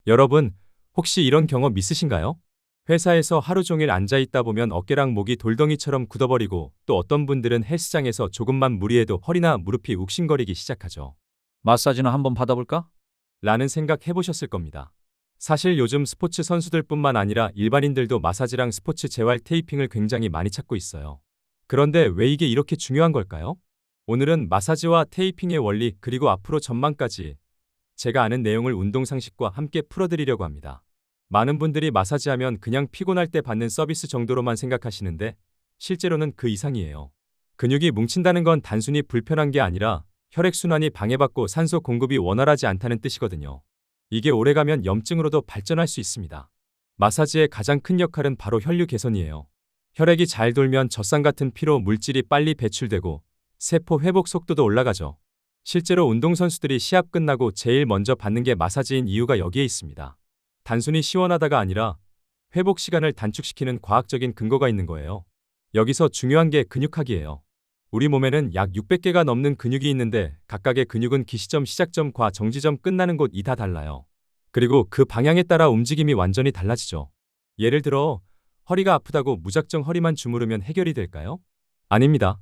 여러분, 혹시 이런 경험 있으신가요? 회사에서 하루 종일 앉아 있다 보면 어깨랑 목이 돌덩이처럼 굳어버리고 또 어떤 분들은 헬스장에서 조금만 무리해도 허리나 무릎이 욱신거리기 시작하죠. 마사지나 한번 받아볼까? 라는 생각 해보셨을 겁니다. 사실 요즘 스포츠 선수들뿐만 아니라 일반인들도 마사지랑 스포츠 재활 테이핑을 굉장히 많이 찾고 있어요. 그런데 왜 이게 이렇게 중요한 걸까요? 오늘은 마사지와 테이핑의 원리 그리고 앞으로 전망까지 제가 아는 내용을 운동 상식과 함께 풀어드리려고 합니다. 많은 분들이 마사지하면 그냥 피곤할 때 받는 서비스 정도로만 생각하시는데 실제로는 그 이상이에요. 근육이 뭉친다는 건 단순히 불편한 게 아니라 혈액순환이 방해받고 산소 공급이 원활하지 않다는 뜻이거든요. 이게 오래가면 염증으로도 발전할 수 있습니다. 마사지의 가장 큰 역할은 바로 혈류 개선이에요. 혈액이 잘 돌면 젖산 같은 피로 물질이 빨리 배출되고 세포 회복 속도도 올라가죠. 실제로 운동선수들이 시합 끝나고 제일 먼저 받는 게 마사지인 이유가 여기에 있습니다. 단순히 시원하다가 아니라 회복 시간을 단축시키는 과학적인 근거가 있는 거예요. 여기서 중요한 게 근육학이에요. 우리 몸에는 약 600개가 넘는 근육이 있는데 각각의 근육은 기시점, 시작점과 정지점, 끝나는 곳이 다 달라요. 그리고 그 방향에 따라 움직임이 완전히 달라지죠. 예를 들어 허리가 아프다고 무작정 허리만 주무르면 해결이 될까요? 아닙니다.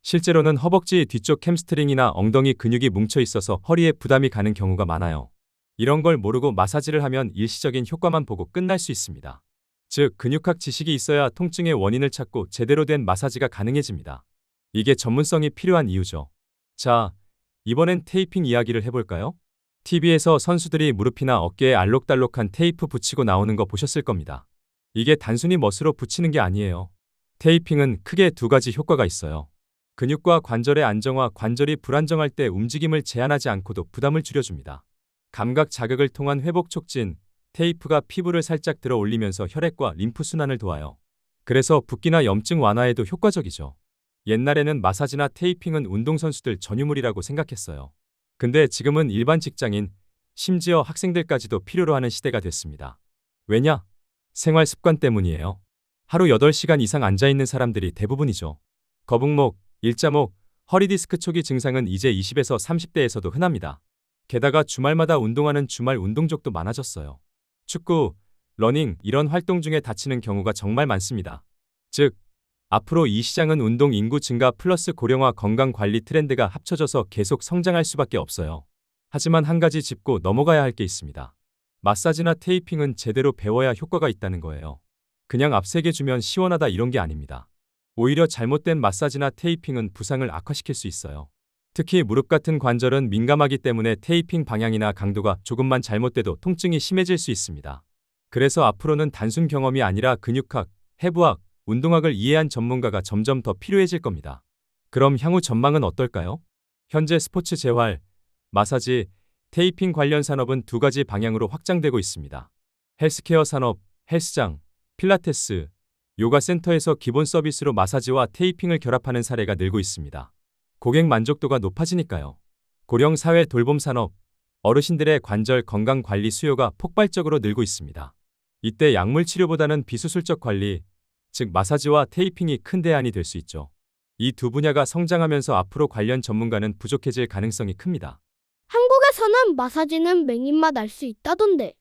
실제로는 허벅지 뒤쪽 햄스트링이나 엉덩이 근육이 뭉쳐 있어서 허리에 부담이 가는 경우가 많아요. 이런 걸 모르고 마사지를 하면 일시적인 효과만 보고 끝날 수 있습니다. 즉, 근육학 지식이 있어야 통증의 원인을 찾고 제대로 된 마사지가 가능해집니다. 이게 전문성이 필요한 이유죠. 자, 이번엔 테이핑 이야기를 해볼까요? TV에서 선수들이 무릎이나 어깨에 알록달록한 테이프 붙이고 나오는 거 보셨을 겁니다. 이게 단순히 멋으로 붙이는 게 아니에요. 테이핑은 크게 두 가지 효과가 있어요. 근육과 관절의 안정화, 관절이 불안정할 때 움직임을 제한하지 않고도 부담을 줄여줍니다. 감각 자극을 통한 회복 촉진, 테이프가 피부를 살짝 들어 올리면서 혈액과 림프 순환을 도와요. 그래서 붓기나 염증 완화에도 효과적이죠. 옛날에는 마사지나 테이핑은 운동선수들 전유물이라고 생각했어요. 근데 지금은 일반 직장인, 심지어 학생들까지도 필요로 하는 시대가 됐습니다. 왜냐? 생활 습관 때문이에요. 하루 8시간 이상 앉아있는 사람들이 대부분이죠. 거북목, 일자목, 허리 디스크 초기 증상은 이제 20에서 30대에서도 흔합니다. 게다가 주말마다 운동하는 주말 운동족도 많아졌어요. 축구, 러닝 이런 활동 중에 다치는 경우가 정말 많습니다. 즉, 앞으로 이 시장은 운동 인구 증가 플러스 고령화 건강 관리 트렌드가 합쳐져서 계속 성장할 수밖에 없어요. 하지만 한 가지 짚고 넘어가야 할 게 있습니다. 마사지나 테이핑은 제대로 배워야 효과가 있다는 거예요. 그냥 앞세게 주면 시원하다 이런 게 아닙니다. 오히려 잘못된 마사지나 테이핑은 부상을 악화시킬 수 있어요. 특히 무릎 같은 관절은 민감하기 때문에 테이핑 방향이나 강도가 조금만 잘못돼도 통증이 심해질 수 있습니다. 그래서 앞으로는 단순 경험이 아니라 근육학, 해부학, 운동학을 이해한 전문가가 점점 더 필요해질 겁니다. 그럼 향후 전망은 어떨까요? 현재 스포츠 재활, 마사지, 테이핑 관련 산업은 두 가지 방향으로 확장되고 있습니다. 헬스케어 산업, 헬스장, 필라테스, 요가 센터에서 기본 서비스로 마사지와 테이핑을 결합하는 사례가 늘고 있습니다. 고객 만족도가 높아지니까요. 고령 사회 돌봄 산업, 어르신들의 관절 건강 관리 수요가 폭발적으로 늘고 있습니다. 이때 약물 치료보다는 비수술적 관리, 즉 마사지와 테이핑이 큰 대안이 될 수 있죠. 이 두 분야가 성장하면서 앞으로 관련 전문가는 부족해질 가능성이 큽니다. 한국에서는 마사지는 맹입맛 알 수 있다던데.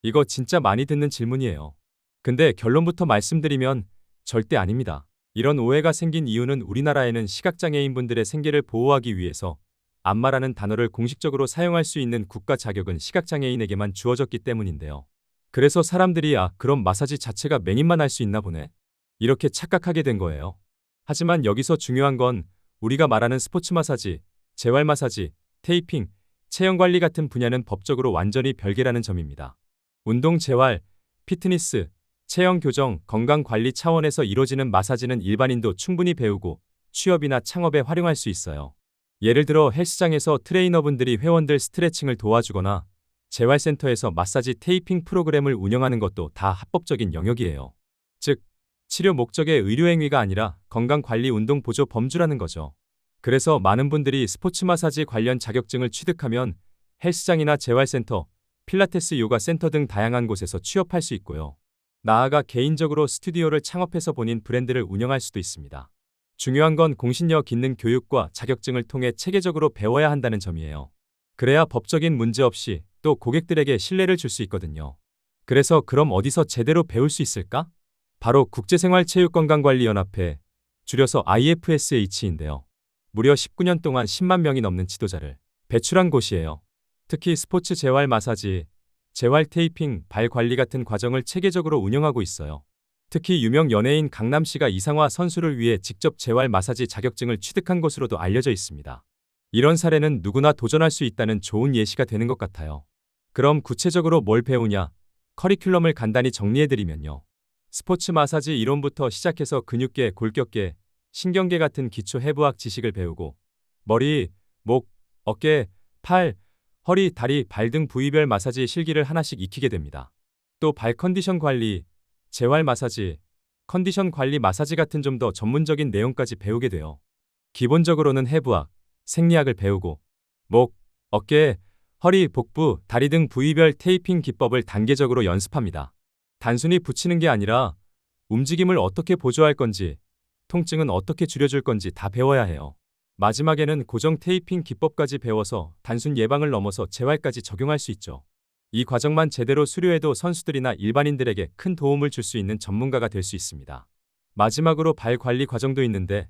이거 진짜 많이 듣는 질문이에요. 근데 결론부터 말씀드리면 절대 아닙니다. 이런 오해가 생긴 이유는 우리나라에는 시각장애인분들의 생계를 보호하기 위해서 안마라는 단어를 공식적으로 사용할 수 있는 국가 자격은 시각장애인에게만 주어졌기 때문인데요. 그래서 사람들이 그럼 마사지 자체가 맹인만 할 수 있나 보네. 이렇게 착각하게 된 거예요. 하지만 여기서 중요한 건 우리가 말하는 스포츠 마사지, 재활 마사지, 테이핑, 체형 관리 같은 분야는 법적으로 완전히 별개라는 점입니다. 운동 재활, 피트니스, 체형 교정, 건강 관리 차원에서 이루어지는 마사지는 일반인도 충분히 배우고 취업이나 창업에 활용할 수 있어요. 예를 들어 헬스장에서 트레이너분들이 회원들 스트레칭을 도와주거나 재활센터에서 마사지 테이핑 프로그램을 운영하는 것도 다 합법적인 영역이에요. 즉, 치료 목적의 의료행위가 아니라 건강관리 운동 보조 범주라는 거죠. 그래서 많은 분들이 스포츠 마사지 관련 자격증을 취득하면 헬스장이나 재활센터, 필라테스 요가 센터 등 다양한 곳에서 취업할 수 있고요. 나아가 개인적으로 스튜디오를 창업해서 본인 브랜드를 운영할 수도 있습니다. 중요한 건 공신력 있는 교육과 자격증을 통해 체계적으로 배워야 한다는 점이에요. 그래야 법적인 문제 없이 또 고객들에게 신뢰를 줄 수 있거든요. 그래서 그럼 어디서 제대로 배울 수 있을까? 바로 국제생활체육건강관리연합회, 줄여서 IFSH인데요. 무려 19년 동안 10만 명이 넘는 지도자를 배출한 곳이에요. 특히 스포츠 재활 마사지, 재활 테이핑, 발 관리 같은 과정을 체계적으로 운영하고 있어요. 특히 유명 연예인 강남씨가 이상화 선수를 위해 직접 재활 마사지 자격증을 취득한 것으로도 알려져 있습니다. 이런 사례는 누구나 도전할 수 있다는 좋은 예시가 되는 것 같아요. 그럼 구체적으로 뭘 배우냐? 커리큘럼을 간단히 정리해드리면요. 스포츠 마사지 이론부터 시작해서 근육계, 골격계, 신경계 같은 기초 해부학 지식을 배우고 머리, 목, 어깨, 팔, 허리, 다리, 발 등 부위별 마사지 실기를 하나씩 익히게 됩니다. 또 발 컨디션 관리, 재활 마사지, 컨디션 관리 마사지 같은 좀 더 전문적인 내용까지 배우게 돼요. 기본적으로는 해부학, 생리학을 배우고 목, 어깨, 허리, 복부, 다리 등 부위별 테이핑 기법을 단계적으로 연습합니다. 단순히 붙이는 게 아니라 움직임을 어떻게 보조할 건지, 통증은 어떻게 줄여줄 건지 다 배워야 해요. 마지막에는 고정 테이핑 기법까지 배워서 단순 예방을 넘어서 재활까지 적용할 수 있죠. 이 과정만 제대로 수료해도 선수들이나 일반인들에게 큰 도움을 줄 수 있는 전문가가 될 수 있습니다. 마지막으로 발 관리 과정도 있는데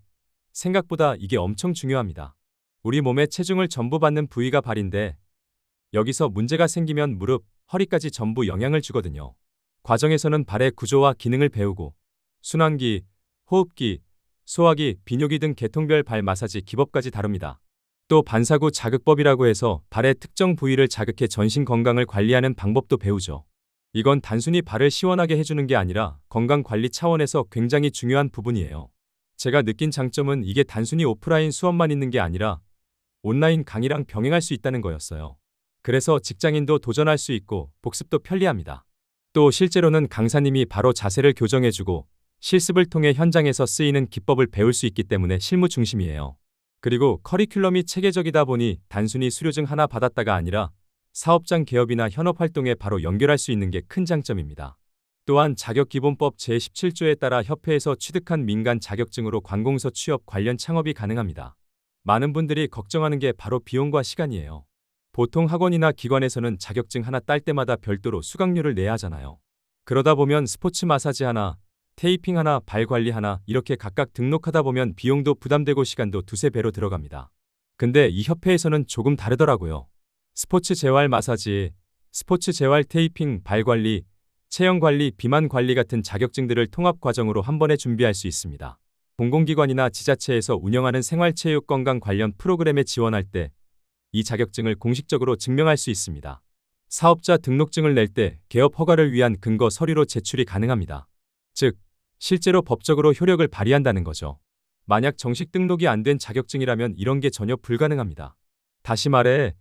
생각보다 이게 엄청 중요합니다. 우리 몸의 체중을 전부 받는 부위가 발인데 여기서 문제가 생기면 무릎, 허리까지 전부 영향을 주거든요. 과정에서는 발의 구조와 기능을 배우고 순환기, 호흡기, 소화기, 비뇨기 등 계통별 발 마사지 기법까지 다룹니다. 또 반사구 자극법이라고 해서 발의 특정 부위를 자극해 전신 건강을 관리하는 방법도 배우죠. 이건 단순히 발을 시원하게 해주는 게 아니라 건강 관리 차원에서 굉장히 중요한 부분이에요. 제가 느낀 장점은 이게 단순히 오프라인 수업만 있는 게 아니라 온라인 강의랑 병행할 수 있다는 거였어요. 그래서 직장인도 도전할 수 있고 복습도 편리합니다. 또 실제로는 강사님이 바로 자세를 교정해주고 실습을 통해 현장에서 쓰이는 기법을 배울 수 있기 때문에 실무 중심이에요. 그리고 커리큘럼이 체계적이다 보니 단순히 수료증 하나 받았다가 아니라 사업장 개업이나 현업 활동에 바로 연결할 수 있는 게 큰 장점입니다. 또한 자격기본법 제17조에 따라 협회에서 취득한 민간 자격증으로 관공서 취업 관련 창업이 가능합니다. 많은 분들이 걱정하는 게 바로 비용과 시간이에요. 보통 학원이나 기관에서는 자격증 하나 딸 때마다 별도로 수강료를 내야 하잖아요. 그러다 보면 스포츠 마사지 하나, 테이핑 하나, 발 관리 하나 이렇게 각각 등록하다 보면 비용도 부담되고 시간도 두세 배로 들어갑니다. 근데 이 협회에서는 조금 다르더라고요. 스포츠 재활 마사지, 스포츠 재활 테이핑, 발 관리, 체형 관리, 비만 관리 같은 자격증들을 통합 과정으로 한 번에 준비할 수 있습니다. 공공기관이나 지자체에서 운영하는 생활체육 건강 관련 프로그램에 지원할 때 이 자격증을 공식적으로 증명할 수 있습니다. 사업자 등록증을 낼 때 개업 허가를 위한 근거 서류로 제출이 가능합니다. 즉, 실제로 법적으로 효력을 발휘한다는 거죠. 만약 정식 등록이 안 된 자격증이라면 이런 게 전혀 불가능합니다. 다시 말해,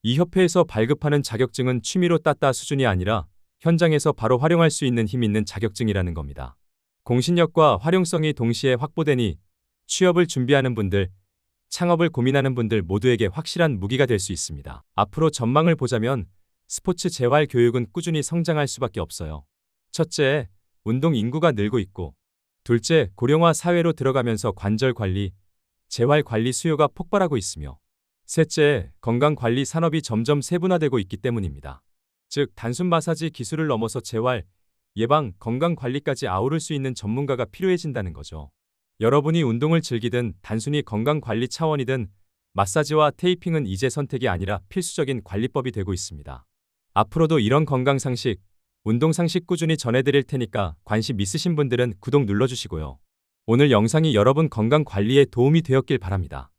이 협회에서 발급하는 자격증은 취미로 땄다 수준이 아니라 현장에서 바로 활용할 수 있는 힘 있는 자격증이라는 겁니다. 공신력과 활용성이 동시에 확보되니 취업을 준비하는 분들, 창업을 고민하는 분들 모두에게 확실한 무기가 될 수 있습니다. 앞으로 전망을 보자면 스포츠 재활 교육은 꾸준히 성장할 수밖에 없어요. 첫째, 운동 인구가 늘고 있고 둘째, 고령화 사회로 들어가면서 관절 관리, 재활 관리 수요가 폭발하고 있으며 셋째, 건강 관리 산업이 점점 세분화되고 있기 때문입니다. 즉, 단순 마사지 기술을 넘어서 재활, 예방, 건강 관리까지 아우를 수 있는 전문가가 필요해진다는 거죠. 여러분이 운동을 즐기든 단순히 건강 관리 차원이든 마사지와 테이핑은 이제 선택이 아니라 필수적인 관리법이 되고 있습니다. 앞으로도 이런 건강 상식, 운동 상식 꾸준히 전해드릴 테니까 관심 있으신 분들은 구독 눌러주시고요. 오늘 영상이 여러분 건강 관리에 도움이 되었길 바랍니다.